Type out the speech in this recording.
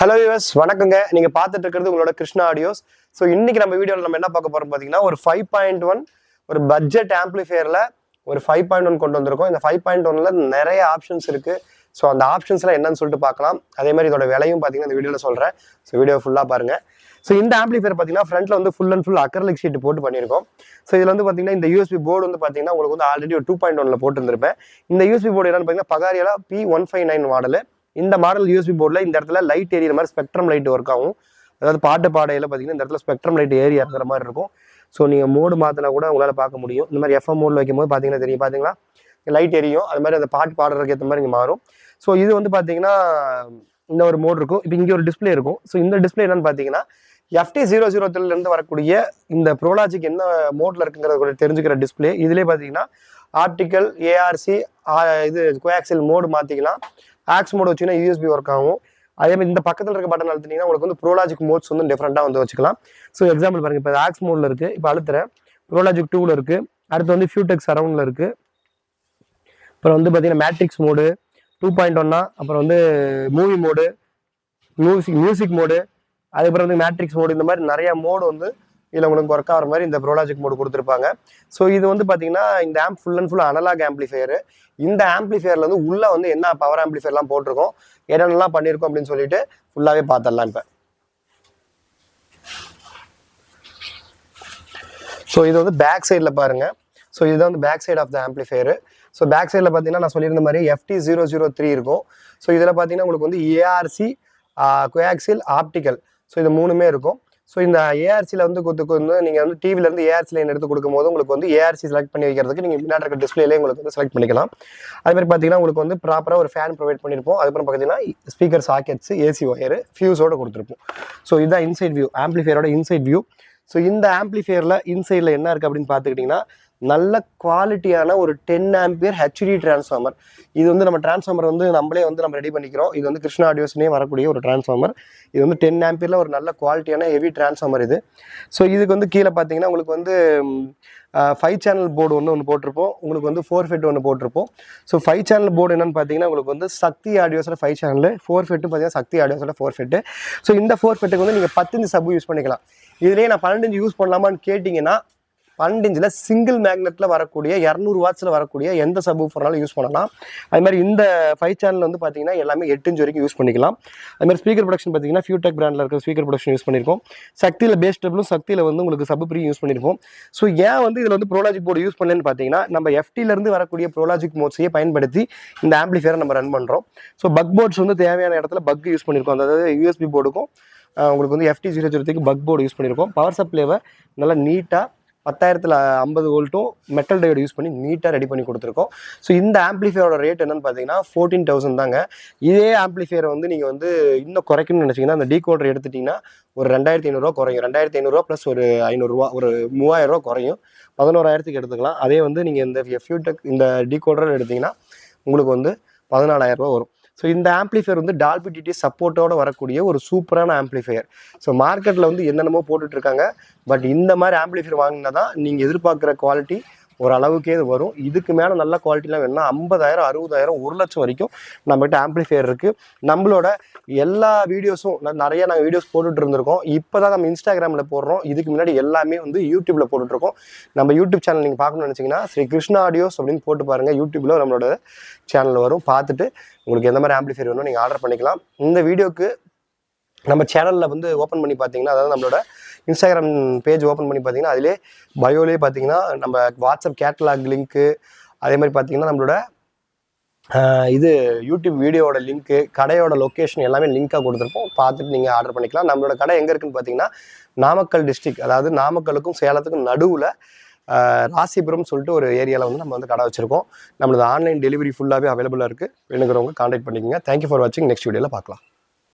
Hello US வணக்கங்க. நீங்க பார்த்துட்டு இருக்கிறது உங்களோட கிருஷ்ணா ஆடியோஸ். ஸோ இன்னைக்கு நம்ம வீடியோவில் நம்ம என்ன பார்க்க போறோம் பார்த்தீங்கன்னா, ஒரு 5.1 ஒரு பட்ஜெட் ஆம்பிளிஃபையர்ல ஒரு 5.1 கொண்டு வந்திருக்கோம். இந்த 5.1ல நிறைய ஆப்ஷன்ஸ் இருக்கு. ஸோ அந்த ஆப்ஷன்ஸ்லாம் என்னன்னு சொல்லிட்டு பார்க்கலாம். அதே மாதிரி இதோட விலையும் பார்த்தீங்கன்னா இந்த வீடியோவில் சொல்றேன். ஸோ வீடியோ ஃபுல்லாக பாருங்க. ஸோ இந்த ஆம்பிளிஃபையர் பார்த்தீங்கன்னா ஃப்ரண்ட்ல வந்து full and full acrylic sheet போட்டு பண்ணியிருக்கோம். ஸோ இதில் வந்து பார்த்தீங்கன்னா இந்த யூஎஸ்பி போர்டு வந்து பார்த்தீங்கன்னா உங்களுக்கு வந்து ஆல்ரெடி ஒரு 2.1ல போட்டுருந்துருப்பேன். இந்த யூஎஸ்பி போர்டு என்னன்னு பார்த்தீங்கன்னா பகாரியால P159 மாடல். இந்த மாடல் யூஎஸ்பி போர்டில் இந்த இடத்துல லைட் ஏரியிற மாதிரி ஸ்பெக்ட்ரம் லைட் ஒர்க் ஆகும். அதாவது பாட்டு பாடையில் பார்த்தீங்கன்னா இந்த இடத்துல ஸ்பெக்ட்ரம் லைட் ஏறி இறங்குற மாதிரி இருக்கும். ஸோ நீங்கள் மோடு மாற்றினா கூட உங்களால் பார்க்க முடியும். இந்த மாதிரி எஃப்எம் மோடில் வைக்கும்போது பார்த்தீங்கன்னா தெரியும், பார்த்தீங்களா லைட் எரியும். அது மாதிரி அந்த பாட்டு பாடுறதுக்கு ஏற்ற மாதிரி இங்கே மாறும். ஸோ இது வந்து பார்த்தீங்கன்னா இந்த ஒரு மோடு இருக்கும். இப்போ இங்கே ஒரு டிஸ்பிளே இருக்கும். ஸோ இந்த டிஸ்பிளே என்னன்னு பார்த்தீங்கன்னா FT003 வரக்கூடிய இந்த ப்ரோலாஜிக் என்ன மோட்ல இருக்குங்கிறத தெரிஞ்சுக்கிற டிஸ்பிளே. இதுலேயே பார்த்தீங்கன்னா ஆப்டிக்கல், ஏஆர்சி, இது கோஆக்சியல் மோடு மாற்றிக்கலாம். ஆக்ஸ் மோட் வச்சுன்னா யூஎஸ்பி ஒர்க் ஆகும். அதே மாதிரி இந்த பக்கத்தில் இருக்க பட்டன் அழுத்தினீங்கன்னா உங்களுக்கு வந்து ப்ரோலாஜிக் மோட்ஸ் வந்து டிஃப்ரெண்டாக வந்து வச்சுக்கலாம். ஸோ எக்ஸாம்பிள் பாருங்க, இப்போ ஆக்ஸ் மோட்ல இருக்கு, இப்போ அழுத்துறேன், ப்ரோலாஜிக் 2ல இருக்கு, அடுத்து வந்து ஃபியூடெக் சரவுண்ட்ல இருக்கு, அப்புறம் வந்து பார்த்தீங்கன்னா மேட்ரிக்ஸ் மோடு 2.1, அப்புறம் வந்து மூவி மோடு, மியூசிக் மோடு, அதுக்கப்புறம் வந்து மேட்ரிக்ஸ் மோடு, இந்த மாதிரி நிறைய மோடு வந்து இதில் உங்களுக்கு ஒர்க் ஆகிற மாதிரி இந்த ப்ரோலாஜிக் மோடு கொடுத்துருப்பாங்க. ஸோ இது வந்து பார்த்தீங்கன்னா இந்த amp full and full analog amplifier. இந்த ஆம்பிளிஃபையர்ல வந்து உள்ள வந்து என்ன பவர் ஆம்பிளிஃபையர்லாம் போட்டிருக்கோம், என்னென்னலாம் பண்ணியிருக்கோம் அப்படின்னு சொல்லிட்டு ஃபுல்லாகவே பார்த்துடலாம் இப்போ. ஸோ இது வந்து பேக் சைடில் பாருங்க. ஸோ இதுதான் வந்து back side of the amplifier. So back சைடில் பார்த்தீங்கன்னா நான் சொல்லியிருந்த மாதிரி FT003 இருக்கும். ஸோ இதில் பார்த்தீங்கன்னா உங்களுக்கு வந்து ஏஆர்சி, கோஆக்சியல், ஆப்டிக்கல், ஸோ இது மூணுமே இருக்கும். ஸோ இந்த ஏஆர்சியில் வந்து நீங்கள் வந்து டிவிலேருந்து ஏஆர்சி லைன் எடுத்து கொடுக்கும்போது உங்களுக்கு வந்து ஏஆர்சி செலக்ட் பண்ணி வைக்கிறதுக்கு நீங்கள் முன்னாடி இருக்க டிஸ்பிளேலே உங்களுக்கு வந்து செலக்ட் பண்ணிக்கலாம். அது மாதிரி பார்த்தீங்கன்னா உங்களுக்கு வந்து ப்ராப்பராக ஒரு ஃபேன் ப்ரொவைட் பண்ணியிருப்போம். அதுக்கப்புறம் பார்த்தீங்கன்னா ஸ்பீக்கர் சாக்கெட்ஸ், ஏசி ஒயர், ஃபியூஸோடு கொடுத்துருப்போம். ஸோ இதுதான் இன்சைட் வியூ, ஆம்பிளிஃபையரோட இன்சைட் வியூ. ஸோ இந்த ஆம்பிளிஃபையரில் இன்சைடில் என்ன இருக்குது அப்படின்னு பார்த்துக்கிட்டிங்கன்னா நல்ல குவாலிட்டியான ஒரு 10 ஆம்பியர் ஹெச்டி டிரான்ஸ்ஃபார்மர். இது வந்து நம்ம டிரான்ஸ்ஃபார்மர் வந்து நம்மளே வந்து நம்ம ரெடி பண்ணிக்கிறோம். இது வந்து கிருஷ்ணா ஆடியோஸ்லேயே வரக்கூடிய ஒரு டிரான்ஸ்ஃபார்மர். இது வந்து 10 ஆம்பியரில் ஒரு நல்ல குவாலிட்டியான ஹெவி டிரான்ஸ்ஃபார்மர் இது. ஸோ இதுக்கு வந்து கீழே பார்த்தீங்கன்னா உங்களுக்கு வந்து 5 சேனல் போர்டு ஒன்று போட்டிருப்போம். உங்களுக்கு வந்து 4 ஃபெட் ஒன்று போட்டிருப்போம். ஸோ 5 சேனல் போர்டு என்னன்னு பார்த்தீங்கன்னா உங்களுக்கு வந்து சக்தி ஆடியோஸில் 5 சேனல், 4 ஃபெட்டு பார்த்தீங்கன்னா சக்தி ஆடியோஸில் 4 ஃபெட்டு. ஸோ இந்த 4 ஃபெட்டுக்கு வந்து நீங்கள் 10 சப்பு யூஸ் பண்ணிக்கலாம். இதுலேயே நான் 12 யூஸ் பண்ணலாமான்னு கேட்டிங்கன்னா 12 சிங்கிள் மேக்னெட்டில் வரக்கூடிய 200 வாட்ஸில் வரக்கூடிய எந்த சப்பு ஃபோர்னாலும் யூஸ் பண்ணலாம். அது மாதிரி இந்த 5 சேனல் வந்து பார்த்தீங்கன்னா எல்லாமே 8 வரைக்கும் யூஸ் பண்ணிக்கலாம். அது மாதிரி ஸ்பீக்கர் ப்ரொடக்ஷன் பார்த்தீங்கன்னா ஃபியூடெக் பிராண்டில் இருக்க ஸ்பீக்கர் ப்ரொடக்ஷன் யூஸ் பண்ணியிருக்கோம். சக்தியில் பேஸ் டபுளும் சக்தியில் வந்து உங்களுக்கு சப்பு ப்ரீ யூஸ் பண்ணியிருக்கோம். ஸோ ஏன் வந்து இதில் வந்து ப்ரோலாஜிக் போர்டு யூஸ் பண்ணலன்னு பார்த்தீங்கன்னா நம்ம FT-லேருந்து வரக்கூடிய ப்ரோலாஜிக் மோட்ஸையே பயன்படுத்தி இந்த ஆம்பிளிஃபையரை நம்ம ரன் பண்ணுறோம். ஸோ பக் போர்ட்ஸ் வந்து தேவையான இடத்துல பக் யூஸ் பண்ணியிருக்கோம். அதாவது யூஎஸ்பி போர்டுக்கும் உங்களுக்கு வந்து FT003க்கு பக் போர்டு யூஸ் பண்ணியிருக்கோம். பவர் சப்ளைவை நல்லா நீட்டாக 10,050 வோல்ட்டும் மெட்டல் டயோடு யூஸ் பண்ணி நீட்டாக ரெடி பண்ணி கொடுத்துருக்கோம். ஸோ இந்த ஆம்பிளிஃபையரோட ரேட் என்னன்னு பார்த்தீங்கன்னா 14,000 தாங்க. இதே ஆம்பிளிஃபையரை வந்து நீங்கள் வந்து இன்னும் குறைக்கணும்னு நினச்சிங்கன்னா அந்த டீகோடர் எடுத்துட்டிங்கன்னா ஒரு 2,500 குறையும். 2,500 ப்ளஸ் ஒரு 500 ஒரு 3,000 குறையும். 11,000 எடுத்துக்கலாம். அதே வந்து நீங்கள் இந்த ஃபியூடெக் இந்த டீகோடர் எடுத்திங்கன்னா உங்களுக்கு வந்து 14,000 வரும். ஸோ இந்த ஆம்பிளிஃபையர் வந்து டால்பி டிடிஎஸ் சப்போர்ட்டோடு வரக்கூடிய ஒரு சூப்பரான ஆம்பிளிஃபையர். ஸோ மார்க்கெட்டில் வந்து என்னென்னமோ போட்டுட்ருக்காங்க. பட் இந்த மாதிரி ஆம்பிளிஃபையர் வாங்கினா தான் நீங்கள் எதிர்பார்க்குற குவாலிட்டி ஒரு அளவுக்கே இது வரும். இதுக்கு மேலே நல்ல குவாலிட்டிலாம் வேணும்னா 50,000, 60,000, 1,00,000 வரைக்கும் நம்மகிட்ட ஆம்பிளிஃபையர் இருக்குது. நம்மளோட எல்லா வீடியோஸும் நாங்கள் வீடியோஸ் போட்டுட்டு இருந்திருக்கோம். இப்போ தான் நம்ம இன்ஸ்டாகிராமில் போடுறோம். இதுக்கு முன்னாடி எல்லாமே வந்து யூடியூப்பில் போட்டுட்ருக்கோம். நம்ம யூடியூப் சேனல் நீங்கள் பார்க்கணும்னு நினச்சிங்கன்னா ஸ்ரீ கிருஷ்ணா ஆடியோஸ் அப்படின்னு போட்டு பாருங்கள். யூடியூப்பில் நம்மளோட சேனல் வரும். பார்த்துட்டு உங்களுக்கு எந்த மாதிரி ஆம்பிளிஃபையர் வேணும் நீங்கள் ஆர்டர் பண்ணிக்கலாம். இந்த வீடியோக்கு நம்ம சேனலில் வந்து ஓப்பன் பண்ணி பார்த்தீங்கன்னா, அதாவது நம்மளோட இன்ஸ்டாகிராம் பேஜ் ஓப்பன் பண்ணி பார்த்தீங்கன்னா அதிலே பயோலே பார்த்தீங்கன்னா நம்ம வாட்ஸ்அப் கேட்டலாக் லிங்க்கு, அதே மாதிரி பார்த்தீங்கன்னா நம்மளோட இது யூடியூப் வீடியோவோட லிங்க்கு, கடையோட லொக்கேஷன் எல்லாமே லிங்காக கொடுத்துருப்போம். பார்த்துட்டு நீங்கள் ஆர்டர் பண்ணிக்கலாம். நம்மளோட கடை எங்கே இருக்குன்னு பார்த்தீங்கன்னா நாமக்கல் டிஸ்ட்ரிக்ட், அதாவது நாமக்கலுக்கும் சேலத்துக்கும் நடுவில் ராசிபுரம் சொல்லிட்டு ஒரு ஏரியாவில் வந்து நம்ம வந்து கடை வச்சுருக்கோம். நம்மளது ஆன்லைன் டெலிவரி ஃபுல்லாகவே அவைலபிளாக இருக்குது. வேணுங்கிறவங்க கான்டாக்ட் பண்ணிக்கோங்க. தேங்க்யூ ஃபார் வாட்சிங். நெக்ஸ்ட் வீடியோவில் பார்க்கலாம்.